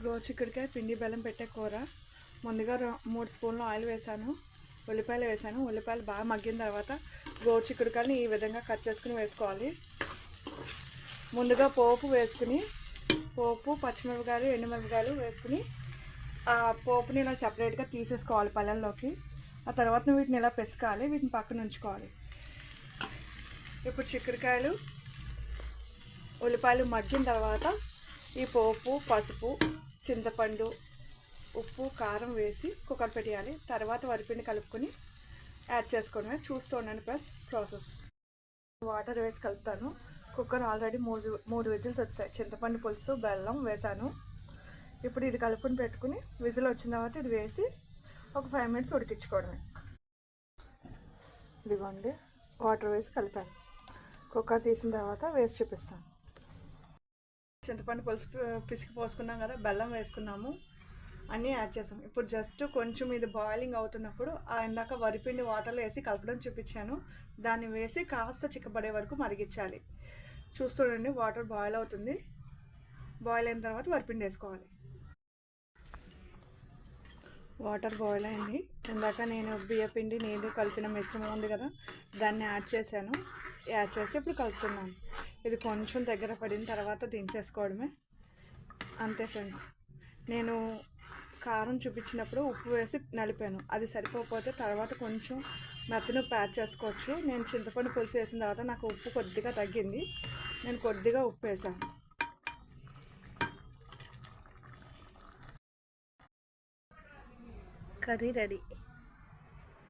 గోరుచిక్కుడుకాయ పిండి బెల్లం పెట్టే కూర. ముందుగా 3 స్పూన్లు ఆయిల్ వేసాను, ఉల్లిపాయలు వేసాను. ఉల్లిపాయలు బాగా మగ్గిన తర్వాత గోరుచిక్కుడుకాయని ఈ విధంగా కట్ చేసుకుని వేసుకోవాలి. ముందుగా పోపు వేసుకుని, పోపు, పచ్చిమిరపకాయలు, ఎండుమిరపకాయలు వేసుకుని ఆ పోపుని ఇలా సపరేట్గా తీసేసుకోవాలి పళ్ళల్లోకి. ఆ తర్వాత వీటిని ఇలా పెసకాలి, వీటిని పక్కన ఉంచుకోవాలి. ఇప్పుడు చిక్కుడుకాయలు, ఉల్లిపాయలు మగ్గిన తర్వాత ఈ పోపు, పసుపు, చింతపండు, ఉప్పు, కారం వేసి కుక్కర్ పెట్టేయాలి. తర్వాత వరిపిండి కలుపుకొని యాడ్ చేసుకోవడమే. చూస్తూ ఉండండి ప్రాసెస్. వాటర్ వేసి కలుపుతాను. కుక్కర్ ఆల్రెడీ మూడు విజిల్స్ వచ్చాయి. చింతపండు పులుసు, బెల్లం వేసాను. ఇప్పుడు ఇది కలుపుకొని పెట్టుకుని విజిల్ వచ్చిన తర్వాత ఇది వేసి ఒక 5 మినిట్స్ ఉడికించుకోవడమే. ఇదిగోండి, వాటర్ వేసి కలిపాను. కుక్కర్ తీసిన తర్వాత వేసి చూపిస్తాను. చింతపండు పులుసు పిసికి పోసుకున్నాం కదా, బెల్లం వేసుకున్నాము, అన్నీ యాడ్ చేసాం. ఇప్పుడు జస్ట్ కొంచెం ఇది బాయిలింగ్ అవుతున్నప్పుడు ఇందాక వరిపిండి వాటర్లో వేసి కలపడం చూపించాను, దాన్ని వేసి కాస్త చిక్కబడే వరకు మరిగించాలి. చూస్తుండండి, వాటర్ బాయిల్ అవుతుంది. బాయిల్ అయిన తర్వాత వరిపిండి వేసుకోవాలి. వాటర్ బాయిల్ అయింది. ఇందాక నేను బియ్యపిండి నీళ్ళు కలిపిన మిశ్రమం ఉంది కదా, దాన్ని యాడ్ చేశాను. యాడ్ చేసి ఇప్పుడు కలుపుతున్నాను. ఇది కొంచెం దగ్గర పడిన తర్వాత దించేసుకోవడమే. అంతే ఫ్రెండ్స్. నేను కారం చూపించినప్పుడు ఉప్పు వేసి నలిపాను, అది సరిపోకపోతే తర్వాత కొంచెం మెత్తనుప్పు యాడ్ చేసుకోవచ్చు. నేను చింతపండు పులుసు వేసిన తర్వాత నాకు ఉప్పు కొద్దిగా తగ్గింది, నేను కొద్దిగా ఉప్పు వేసాను. Curry ready.